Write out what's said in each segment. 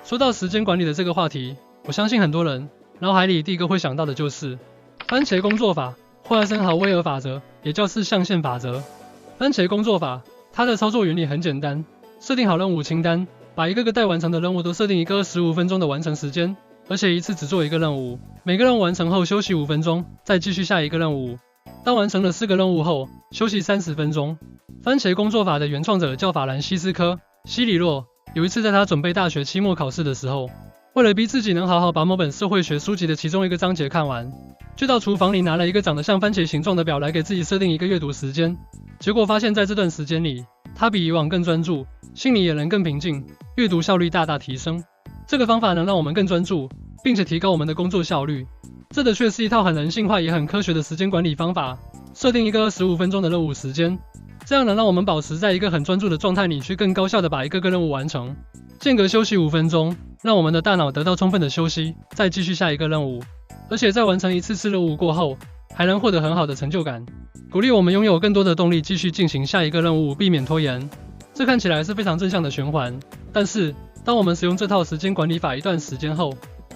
说到时间管理的这个话题，我相信很多人脑海里第一个会想到的就是番茄工作法或艾森豪威尔法则，也叫4象限法则。番茄工作法，它的操作原理很简单，设定好任务清单，把一个个待完成的任务都设定一个25分钟的完成时间，而且一次只做一个任务，每个任务完成后休息5分钟，再继续下一个任务。当完成了4个任务后，休息30分钟。番茄工作法的原创者叫法兰西斯科·希里洛。有一次在他准备大学期末考试的时候，为了逼自己能好好把某本社会学书籍的其中一个章节看完，就到厨房里拿了一个长得像番茄形状的表来给自己设定一个阅读时间。结果发现在这段时间里，他比以往更专注，心里也能更平静，阅读效率大大提升。这个方法能让我们更专注，并且提高我们的工作效率。这的确是一套很人性化也很科学的时间管理方法，设定一个25分钟的任务时间，这样能让我们保持在一个很专注的状态里去更高效的把一个个任务完成。间隔休息5分钟，让我们的大脑得到充分的休息，再继续下一个任务。而且在完成一次次任务过后，还能获得很好的成就感，鼓励我们拥有更多的动力继续进行下一个任务，避免拖延。这看起来是非常正向的循环，但是当我们使用这套时间管理法一段时间后，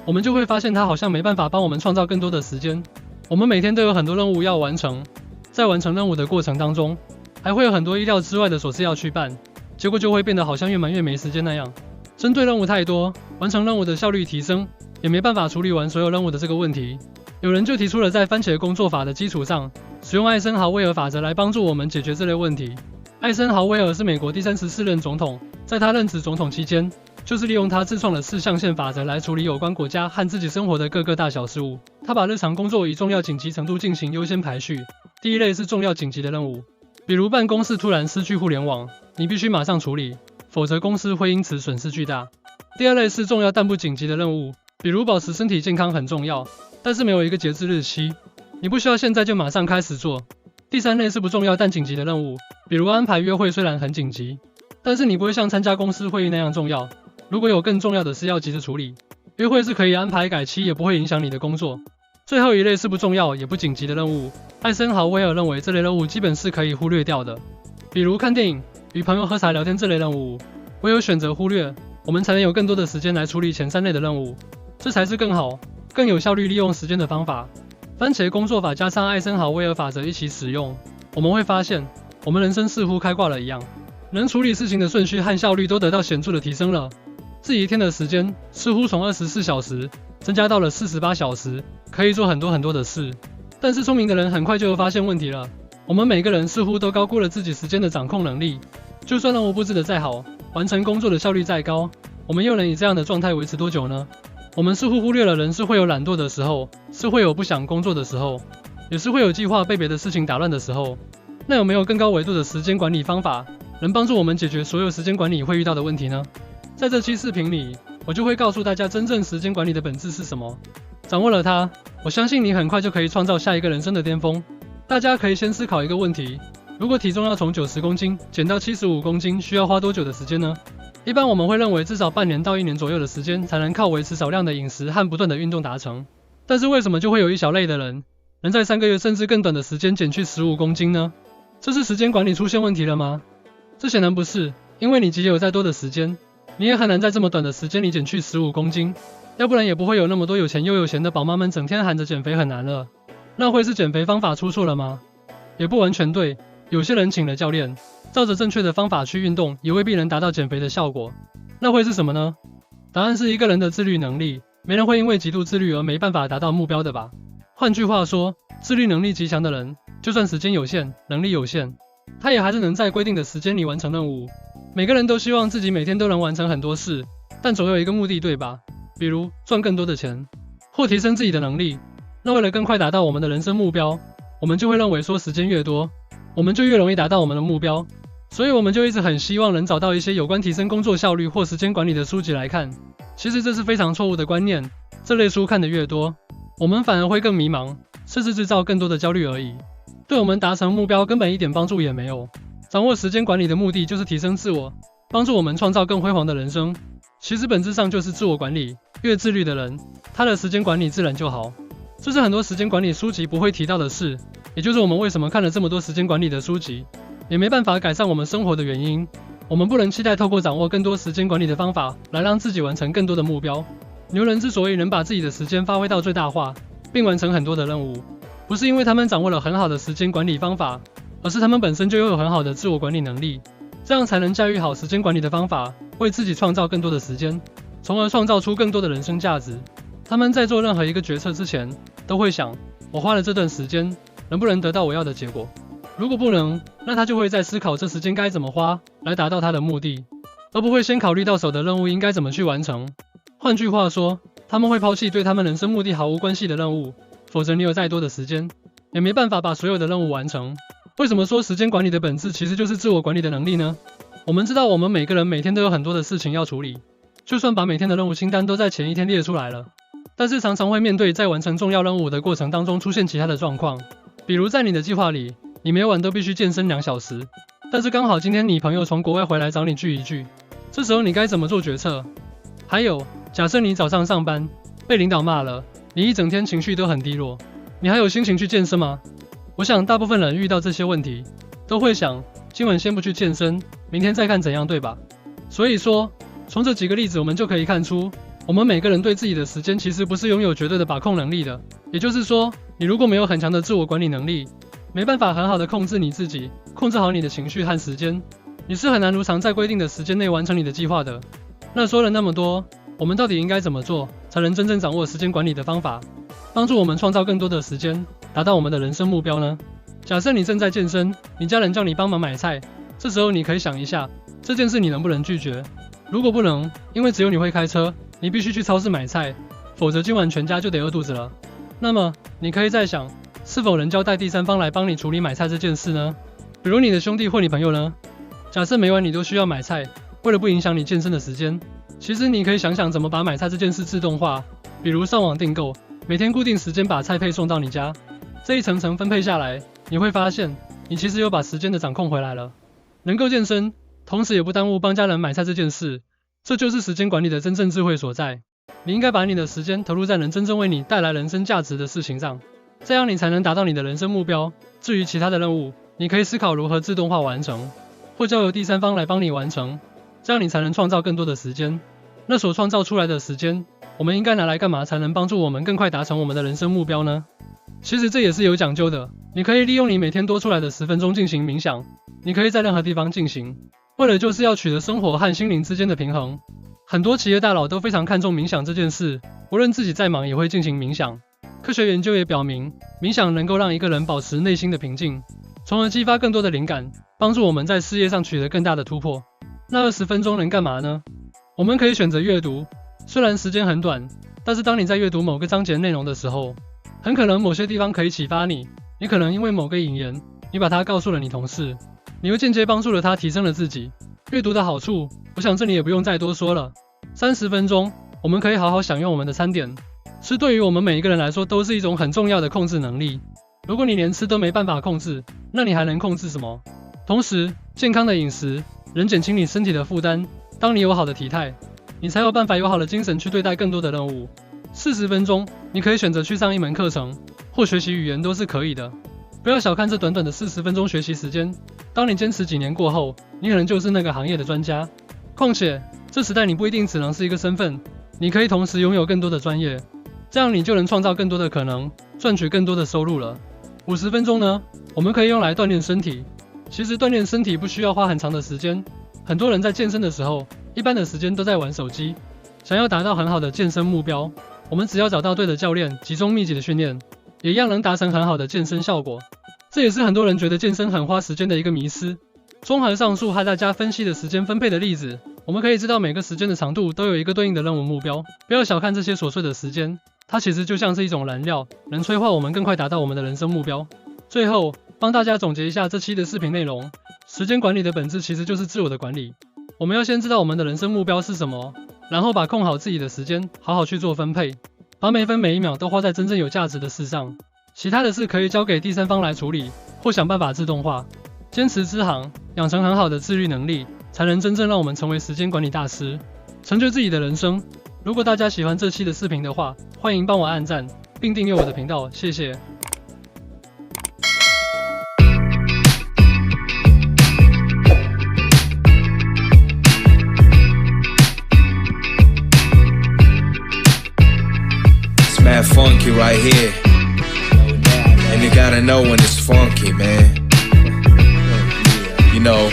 我们就会发现它好像没办法帮我们创造更多的时间。我们每天都有很多任务要完成，在完成任务的过程当中，还会有很多意料之外的琐事要去办，结果就会变得好像越忙越没时间那样。针对任务太多，完成任务的效率提升，也没办法处理完所有任务的这个问题。有人就提出了在番茄工作法的基础上，使用艾森豪威尔法则来帮助我们解决这类问题。艾森豪威尔是美国第34任总统，在他任职总统期间，就是利用他自创的4象限法则来处理有关国家和自己生活的各个大小事务。他把日常工作以重要紧急程度进行优先排序。第一类是重要紧急的任务，比如办公室突然失去互联网，你必须马上处理，否则公司会因此损失巨大。第二类是重要但不紧急的任务，比如保持身体健康很重要，但是没有一个截至日期，你不需要现在就马上开始做。第三类是不重要但紧急的任务，比如安排约会虽然很紧急，但是你不会像参加公司会议那样重要，如果有更重要的事要急着处理，约会是可以安排改期，也不会影响你的工作。最后一类是不重要也不紧急的任务，艾森豪威尔认为这类任务基本是可以忽略掉的，比如看电影、与朋友喝茶聊天这类任务，唯有选择忽略，我们才能有更多的时间来处理前3类的任务，这才是更好、更有效率利用时间的方法。番茄工作法加上艾森豪威尔法则一起使用，我们会发现，我们人生似乎开挂了一样，能处理事情的顺序和效率都得到显著的提升了。自己一天的时间似乎从24小时增加到了48小时，可以做很多的事。但是聪明的人很快就会发现问题了，我们每个人似乎都高估了自己时间的掌控能力。就算任务布置的再好，完成工作的效率再高，我们又能以这样的状态维持多久呢？我们似乎忽略了人是会有懒惰的时候，是会有不想工作的时候，也是会有计划被别的事情打乱的时候。那有没有更高维度的时间管理方法，能帮助我们解决所有时间管理会遇到的问题呢？在这期视频里，我就会告诉大家真正时间管理的本质是什么。掌握了它，我相信你很快就可以创造下一个人生的巅峰。大家可以先思考一个问题，如果体重要从90公斤减到75公斤，需要花多久的时间呢？一般我们会认为至少半年到1年左右的时间才能靠维持少量的饮食和不断的运动达成。但是为什么就会有一小类的人能在3个月甚至更短的时间减去15公斤呢？这是时间管理出现问题了吗？这显然不是，因为你即使有再多的时间，你也很难在这么短的时间里减去15公斤，要不然也不会有那么多有钱又有闲的宝妈们整天喊着减肥很难了。那会是减肥方法出错了吗？也不完全对，有些人请了教练，照着正确的方法去运动，也未必能达到减肥的效果。那会是什么呢？答案是一个人的自律能力，没人会因为极度自律而没办法达到目标的吧？换句话说，自律能力极强的人，就算时间有限，能力有限，他也还是能在规定的时间里完成任务。每个人都希望自己每天都能完成很多事，但总有一个目的，对吧？比如赚更多的钱，或提升自己的能力。那为了更快达到我们的人生目标，我们就会认为说时间越多，我们就越容易达到我们的目标。所以我们就一直很希望能找到一些有关提升工作效率或时间管理的书籍来看。其实这是非常错误的观念，这类书看得越多，我们反而会更迷茫，甚至制造更多的焦虑而已。对我们达成目标根本一点帮助也没有。掌握时间管理的目的就是提升自我，帮助我们创造更辉煌的人生。其实本质上就是自我管理，越自律的人，他的时间管理自然就好。这是很多时间管理书籍不会提到的事，也就是我们为什么看了这么多时间管理的书籍，也没办法改善我们生活的原因。我们不能期待透过掌握更多时间管理的方法来让自己完成更多的目标。牛人之所以能把自己的时间发挥到最大化，并完成很多的任务，不是因为他们掌握了很好的时间管理方法，而是他们本身就拥有很好的自我管理能力，这样才能驾驭好时间管理的方法，为自己创造更多的时间，从而创造出更多的人生价值。他们在做任何一个决策之前，都会想，我花了这段时间，能不能得到我要的结果？如果不能，那他就会在思考这时间该怎么花，来达到他的目的，而不会先考虑到手的任务应该怎么去完成。换句话说，他们会抛弃对他们人生目的毫无关系的任务，否则你有再多的时间，也没办法把所有的任务完成。为什么说时间管理的本质其实就是自我管理的能力呢？我们知道我们每个人每天都有很多的事情要处理，就算把每天的任务清单都在前一天列出来了，但是常常会面对在完成重要任务的过程当中出现其他的状况，比如在你的计划里，你每晚都必须健身2小时，但是刚好今天你朋友从国外回来找你聚一聚，这时候你该怎么做决策？还有，假设你早上上班被领导骂了，你一整天情绪都很低落，你还有心情去健身吗？我想大部分人遇到这些问题，都会想，今晚先不去健身，明天再看怎样，对吧？所以说，从这几个例子我们就可以看出，我们每个人对自己的时间其实不是拥有绝对的把控能力的。也就是说，你如果没有很强的自我管理能力，没办法很好的控制你自己，控制好你的情绪和时间，你是很难如常在规定的时间内完成你的计划的。那说了那么多，我们到底应该怎么做，才能真正掌握时间管理的方法，帮助我们创造更多的时间，达到我们的人生目标呢？假设你正在健身，你家人叫你帮忙买菜，这时候你可以想一下，这件事你能不能拒绝？如果不能，因为只有你会开车，你必须去超市买菜，否则今晚全家就得饿肚子了。那么，你可以再想，是否能交代第三方来帮你处理买菜这件事呢？比如你的兄弟或你朋友呢？假设每晚你都需要买菜，为了不影响你健身的时间，其实你可以想想怎么把买菜这件事自动化，比如上网订购，每天固定时间把菜配送到你家，这一层层分配下来，你会发现，你其实有把时间的掌控回来了，能够健身，同时也不耽误帮家人买菜这件事，这就是时间管理的真正智慧所在。你应该把你的时间投入在能真正为你带来人生价值的事情上，这样你才能达到你的人生目标。至于其他的任务，你可以思考如何自动化完成，或交由第三方来帮你完成，这样你才能创造更多的时间。那所创造出来的时间，我们应该拿来干嘛才能帮助我们更快达成我们的人生目标呢？其实这也是有讲究的，你可以利用你每天多出来的10分钟进行冥想，你可以在任何地方进行，为了就是要取得生活和心灵之间的平衡。很多企业大佬都非常看重冥想这件事，无论自己再忙也会进行冥想。科学研究也表明，冥想能够让一个人保持内心的平静，从而激发更多的灵感，帮助我们在事业上取得更大的突破。那20分钟能干嘛呢？我们可以选择阅读，虽然时间很短，但是当你在阅读某个章节内容的时候，很可能某些地方可以启发你，你可能因为某个引言，你把它告诉了你同事，你又间接帮助了他提升了自己。阅读的好处，我想这里也不用再多说了。30分钟，我们可以好好享用我们的餐点，吃对于我们每一个人来说都是一种很重要的控制能力。如果你连吃都没办法控制，那你还能控制什么？同时，健康的饮食能减轻你身体的负担，当你有好的体态，你才有办法有好的精神去对待更多的任务。40分钟，你可以选择去上一门课程，或学习语言都是可以的。不要小看这短短的40分钟学习时间，当你坚持几年过后，你可能就是那个行业的专家。况且，这时代你不一定只能是一个身份，你可以同时拥有更多的专业，这样你就能创造更多的可能，赚取更多的收入了。50分钟呢，我们可以用来锻炼身体。其实锻炼身体不需要花很长的时间，很多人在健身的时候，一般的时间都在玩手机。想要达到很好的健身目标，我们只要找到对的教练，集中密集的训练，也一样能达成很好的健身效果。这也是很多人觉得健身很花时间的一个迷思。综合上述和大家分析的时间分配的例子，我们可以知道每个时间的长度都有一个对应的任务目标。不要小看这些琐碎的时间，它其实就像是一种燃料，能催化我们更快达到我们的人生目标。最后，帮大家总结一下这期的视频内容。时间管理的本质其实就是自我的管理。我们要先知道我们的人生目标是什么，然后把控好自己的时间，好好去做分配，把每分每一秒都花在真正有价值的事上。其他的事可以交给第三方来处理，或想办法自动化。坚持支行，养成很好的自律能力，才能真正让我们成为时间管理大师，成就自己的人生。如果大家喜欢这期的视频的话，欢迎帮我按赞，并订阅我的频道，谢谢。mad funky right here. And you gotta know when it's funky, man. You know,